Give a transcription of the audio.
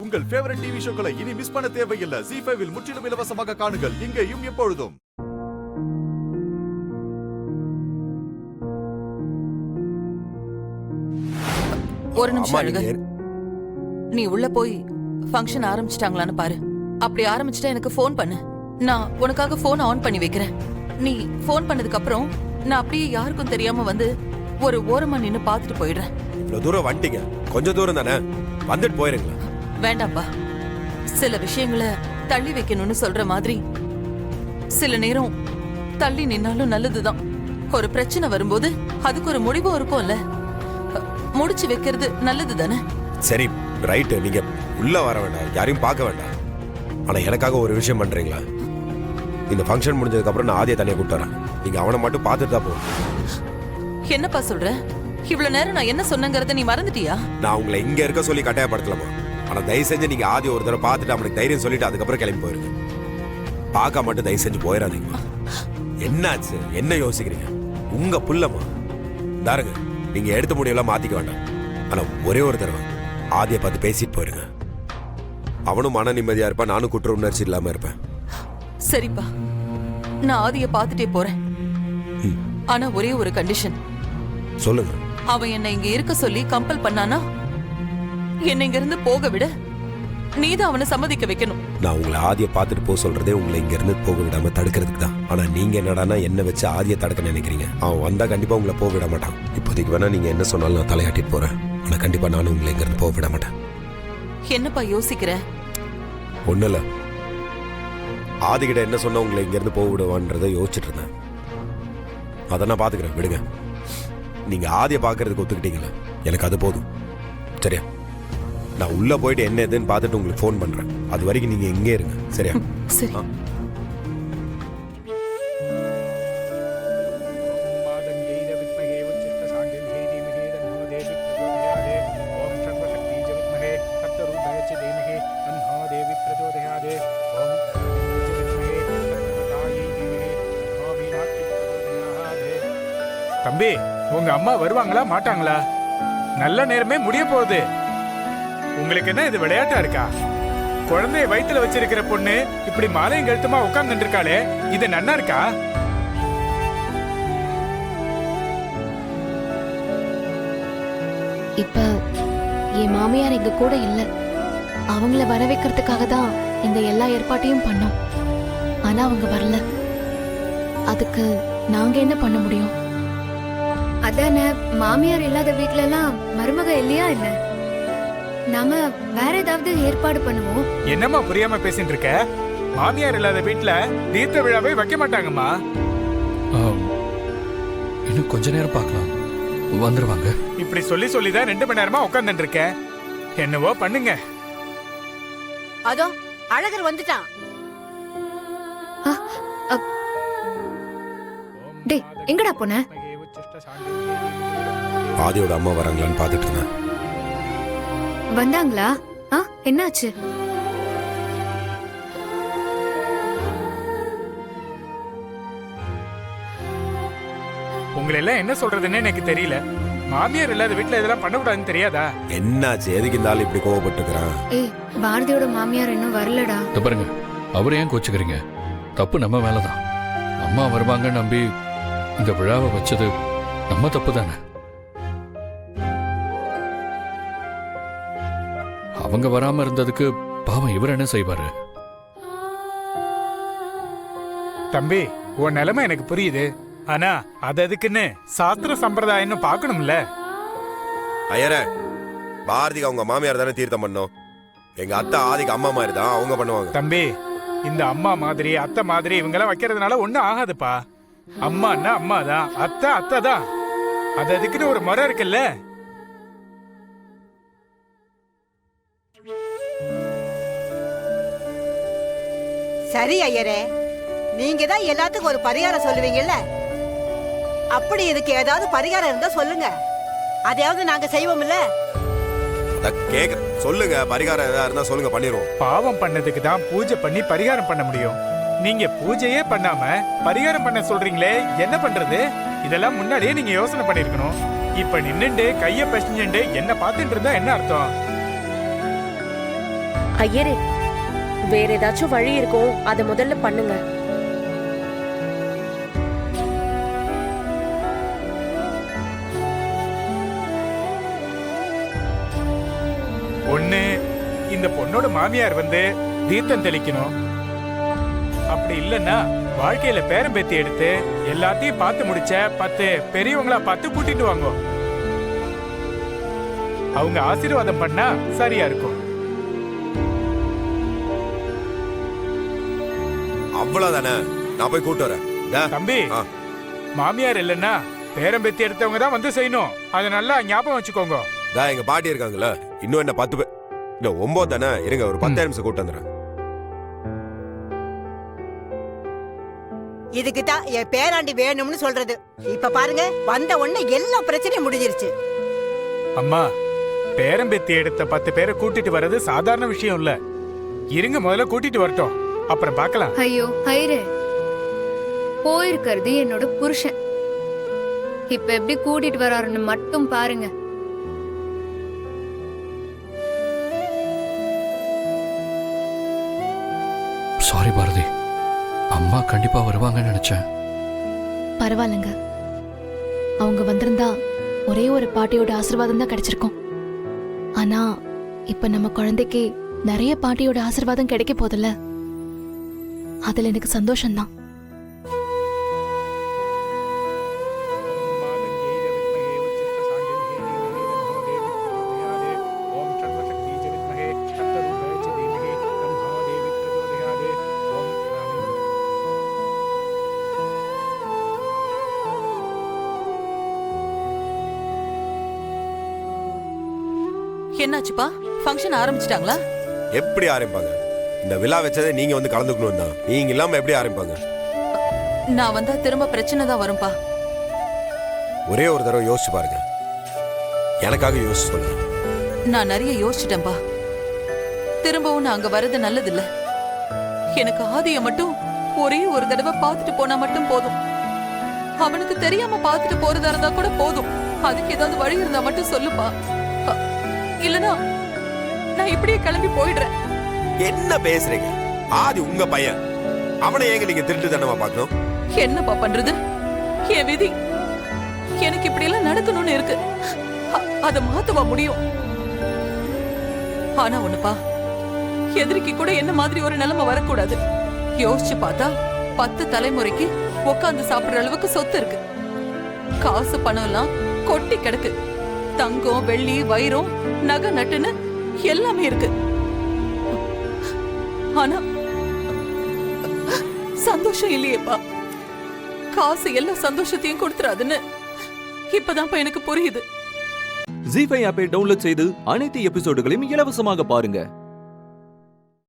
உங்கள் favourite TV ஷோக்களை இனி miss பண்ண தேவையில்லை. ZEE5 இல் முற்றிலும் இலவசமாக காணுங்கள். இங்கேயும் எப்பொழுதும். ஒரு நிமிஷம் அழுக. நீ உள்ள போய் ஃபங்க்ஷன் ஆரம்பிச்சிட்டாங்களான்னு பாரு. அப்படி ஆரம்பிச்சிட்டா எனக்கு ஃபோன் பண்ணு. நான் உனக்காக ஃபோன் ஆன் பண்ணி வைக்கிறேன். நீ ஃபோன் பண்ணதுக்கு அப்புறம் நான் அப்படியே யாருக்கும் தெரியாம வந்து ஒரு ஓரமா நின்னு பாத்துட்டு போயிடுறேன். இவ்வளவு தூரம் வந்துட்டீங்க, கொஞ்சம் தூரம் தானே, வந்துட்டு போயிருங்களா? வேண்டாம்ப்பா, சில விஷயங்களை தள்ளி வைக்கணும்னு சொல்ற மாதிரி சில நேரம் தள்ளி நின்னாலும் நல்லதுதான். ஒரு பிரச்சனை வரும்போது அதுக்கு ஒரு முடிவும் இருக்கும்ல, முடிச்சு வைக்கிறது நல்லது தானே. சரி ரைட்டு, நீங்க உள்ள வர வேண்டாம், யாரையும் பார்க்க வேண்டாம். ஆனா எனக்காக ஒரு விஷயம் பண்றீங்களா? இந்த ஃபங்க்ஷன் முடிஞ்சதுக்கு அப்புறம் நான் ஆதியை தனியா கூப்பிட்டு வரேன். நீங்க அவனை மட்டும் பார்த்துட்டு தான் போகணும். என்னப்பா சொல்ற? இவ்வளவு நேரம் நான் என்ன சொன்னங்கறத நீ மறந்துட்டியா? நான் உங்களை இங்க இருக்க சொல்லி கட்டாயப்படுத்தலாமா? ஆனா தயவு செஞ்சு நீங்க ஆதி ஒரு தடவை பார்த்துட்டு அவனுக்கு தைரியம் சொல்லிட்டு அதுக்கப்புறம் கிளம்பி போயிருங்க. பார்க்க மட்டும் தயவு செஞ்சு போயிடாதீங்க. என்னாச்சு, என்ன யோசிக்கிறீங்க? உங்க புள்ளமா தாருங்க, நீங்க எடுத்த முடியெல்லாம் மாத்திக்க வேண்டாம். ஆனா ஒரே ஒரு தடவை ஆதியை பார்த்து பேசிட்டு போயிருங்க. அவனும் மன நிம்மதியா இருப்பான், நானும் குற்ற உணர்ச்சி இல்லாம இருப்பேன். சரிப்பா, நான் ஆதிய பார்த்துட்டே போறேன். ஆனா ஒரே ஒரு கண்டிஷன். சொல்லுங்க. அவன் என்னை இங்க இருக்க சொல்லி கம்பல் பண்ணானா என்னை இங்க இருந்து போக விட நீதான் அவனை சம்மதிக்க வைக்கணும். நான் உங்களை ஆதியை பார்த்துட்டு போக சொல்றதே உங்களை இங்க இருந்து போக விடாம தடுக்கிறதுக்கு தான். ஆனா நீங்க என்னடானா என்ன வச்சு ஆதியை தடுக்க நினைக்கிறீங்க. அவன் வந்தா கண்டிப்பா உங்களை போக விட மாட்டான். இப்போதைக்கு வேணா நீங்க என்ன சொன்னாலும் நான் தலையாட்டிட்டு போறேன். ஆனா கண்டிப்பா நானும் உங்களை இங்க இருந்து போக விட மாட்டேன். என்னப்பா யோசிக்கிற? ஒண்ணு இல்ல, ஆதிகிட்ட என்ன சொன்னா உங்களை இங்க இருந்து போக விடுவான்றதை யோசிச்சுட்டு இருந்தேன். அதை நான் பாத்துக்கிறேன், விடுங்க. நீங்க ஆதியை பாக்குறதுக்கு ஒத்துக்கிட்டீங்களா? எனக்கு அது போதும். சரியா? நான் உள்ள போயிட்டு என்ன எதுன்னு பார்த்துட்டு உங்களுக்கு ஃபோன் பண்றேன். அது வரைக்கும் நீங்க எங்கே இருங்க. சரியா? சரி. தம்பி, உங்க அம்மா வருவாங்களா மாட்டாங்களா? நல்ல நேரமே முடிய போகுது. உங்களுக்கு என்ன இது விளையாட்டா இருக்கா? குழந்தைய வயித்துல வச்சிருக்கிற பொண்ணு இப்படி மாலையும் கழுத்துமா உட்கார்ந்து இருக்காளே, இது நன்னா இருக்கா? இப்ப என் மாமியார் எங்க கூட இல்ல. அவங்கள வர வைக்கிறதுக்காக தான் இந்த எல்லா ஏற்பாட்டையும் பண்ணோம். ஆனா அவங்க வரல. அதுக்கு நாங்க என்ன பண்ண முடியும்? அதானே, மாமியார் இல்லாத வீட்ல எல்லாம் மருமக இல்லையா என்ன? நாம வேற ஏதாவது ஏற்பாடு பண்ணுவோம். என்னம்மா புரியாம பேசிட்டு இருக்க? மாமியார் இல்லாத வீட்ல தீர்த்த விழாவே வைக்க மாட்டாங்கம்மா. இன்னும் கொஞ்ச நேரம் பார்க்கலாம், வந்துருவாங்க. இப்படி சொல்லி சொல்லிதான் 2 மணி நேரமா உட்கார்ந்து இருக்கேன். என்னவோ பண்ணுங்க. அதோ அழகர் வந்துட்டான். டேய், எங்கடா போன? ஆதியோட அம்மா வராங்களான்னு பார்த்துட்டு இருந்தேன். வந்தாங்களா? என்னாச்சு? உங்களை எல்லாம் என்ன சொல்றதுன்னு எனக்கு தெரியல. மாமியார் இல்லாத வீட்டுல இதெல்லாம் பண்ணக்கூடாதுன்னு தெரியாதா? என்னாச்சு, எதுக்கு இந்த ஆள் இப்படி கோவப்பட்டுக்கிறான்? ஏய், பாரதியோட மாமியார் இன்னும் வரலடா. பாருங்க, அவரை ஏன் கோச்சுக்கிறீங்க? தப்பு நம்ம மேலதான். அம்மா வருவாங்க நம்பி இந்த விழாவை வச்சது நம்ம தப்பு தானே. அவங்க வராம இருந்ததுக்கு பாவம் இவர் என்ன செய்வாரு? தம்பி, உன் நிலைமை எனக்கு புரியுது. ஆனா அது அதுக்குன்னு சாஸ்திர சம்பிரதாயம்னு பாக்கணும்ல. ஐயரே, பாரதிக்கு அவங்க மாமியார் தானே தீர்த்தம் பண்ணோம். எங்க அத்தை ஆதிக்கு அம்மா மாதிரி தான், அவங்க பண்ணுவாங்க. தம்பி, இந்த அம்மா மாதிரி அத்தை மாதிரி இவங்கெல்லாம் வைக்கிறதுனால ஒண்ணும் ஆகாதுப்பா. அம்மான்னா அம்மா தான், அத்தை அத்தை தான். அது அதுக்குன்னு ஒரு முறை இருக்குல்ல. சரி ஐயரே, நீங்க தான் எல்லாத்துக்கும் ஒரு பரிகாரம் சொல்லுவீங்கல்ல. அப்படி இதுக்கு ஏதாவது பரிகாரம் இருந்தா சொல்லுங்க, அதையாவது நாங்க செய்வோம்ல. சொல்லுங்க, பரிகாரம் ஏதாவது இருந்தா சொல்லுங்க, பண்ணிடுவோம். பாவம் பண்ணதுக்கு தான் பூஜை பண்ணி பரிகாரம் பண்ண முடியும். நீங்க பூஜையே பண்ணாம பரிகாரம் பண்ண சொல்றீங்களே, என்ன பண்றது? இதெல்லாம் முன்னாடியே நீங்க யோசனை பண்ணிருக்கணும். இப்ப நின்னுண்டு கைய பசிஞ்சுண்டு என்ன பார்த்துட்டு இருந்தா என்ன அர்த்தம்? ஐயரே, வேற ஏதாச்சும் வழி இருக்கும், அதை முதல்ல பண்ணுங்க. ஒண்ணு, இந்த பொண்ணோட மாமியார் வந்து தீர்த்தம் தெளிக்கணும். அப்படி இல்லைன்னா வாழ்க்கையில பேரம் பேத்தி எடுத்து எல்லாத்தையும் பார்த்து முடிச்ச 10 பெரியவங்களா பார்த்து கூட்டிட்டு வாங்க. அவங்க ஆசீர்வாதம் பண்ணா சரியா இருக்கும். அவ்வளவுதானே, நான் போய் கூட்டு வரேன். டா. தம்பி, ஆ. மாமியார் இல்லைன்னா பேரம் பேத்தி எடுத்தவங்க தான் வந்து செய்யணும். அதை நல்லா ஞாபகம் வச்சுக்கோங்க. டா, எங்க பாட்டி இருக்காங்கல்ல, இன்னும் என்ன 10 பேர், இல்ல 9 தானே, இருங்க ஒரு 10 நிமிஷம் கூட்டு வந்துடுறேன். இதுக்கு தான் என் பேராண்டி வேணும்னு சொல்றது. இப்ப பாருங்க, வந்த உடனே எல்லா பிரச்சனையும் முடிஞ்சிருச்சு. அம்மா, பேரம் பேத்தி எடுத்த 10 பேரை கூட்டிட்டு வர்றது சாதாரண விஷயம் இல்ல. இருங்க, முதல்ல கூட்டிட்டு வரட்டும், அப்புறம் பார்க்கலாம். ஐயோ ஐரே, போயிருக்கிறது என்னோட புருஷன். இப்ப எப்படி கூட்டிட்டு வராருன்னு மட்டும் பாருங்க. சாரி பாரதி, அம்மா கண்டிப்பா வருவாங்கன்னு நினைச்சேன். பரவாயில்லைங்க, அவங்க வந்திருந்தா ஒரே ஒரு பாட்டியோட ஆசீர்வாதம் தான் கிடைச்சிருக்கும். ஆனா இப்ப நம்ம குழந்தைக்கு நிறைய பாட்டியோட ஆசீர்வாதம் கிடைக்க போதில்ல, அதுல எனக்கு சந்தோஷம்தான். என்னாச்சுப்பா, ஃபங்க்ஷன் ஆரம்பிச்சிட்டாங்களா? எப்படி ஆரம்பிப்பாங்க? இந்த விழா வச்சதே நீங்க வந்து கலந்துக்கணும் தான். நீங்க இல்லாம எப்படி ஆரம்பிப்பாங்க? நான் வந்தா திரும்ப பிரச்சனை தான் வரும்பா. ஒரே ஒரு தடவை யோசிச்சு பாருங்க, எனக்காக யோசிச்சு சொல்லுங்க. நான் நிறைய யோசிச்சிட்டேன்பா. திரும்பவும் நான் அங்க வர்றது நல்லதில்ல. எனக்கு ஆதிய மட்டும் ஒரே ஒரு தடவை பார்த்துட்டு போனா மட்டும் போதும். அவனுக்கு தெரியாம பார்த்துட்டு போறதா இருந்தா கூட போதும். அதுக்கு ஏதாவது வழி இருந்தா மட்டும் சொல்லுப்பா. இல்லனா நான் இப்படியே கிளம்பி போயிடுறேன். என்ன பேசுறீங்க? ஆதி உங்க பையன், அவனை ஏங்க நீங்க திருட்டு தண்டமா பார்க்கணும்? என்னப்பா பண்றது? என் விதி. எனக்கு இப்படி எல்லாம் நடக்கணும்னு இருக்கு. அத மாத்தவா முடியும்? ஆனா ஒண்ணுப்பா, எதிரிக்கு கூட என்ன மாதிரி ஒரு நிலைமை வரக்கூடாது. யோசிச்சு பார்த்தா 10 தலைமுறைக்கு உட்கார்ந்து சாப்பிடுற அளவுக்கு சொத்து இருக்கு. காசு பணம் எல்லாம் கொட்டி கிடக்கு. தங்கம், வெள்ளி, வைரம், நகை நட்டுன்னு எல்லாமே இருக்கு. ஆனா சந்தோஷம் இல்லையேப்பா. காசு எல்லா சந்தோஷத்தையும் கொடுத்துறாதுன்னு இப்பதான்ப்பா எனக்கு புரியுது. ஜீ5 ஆப்பை டவுன்லோட் செய்து அனைத்து எபிசோடுகளையும் இலவசமாக பாருங்க.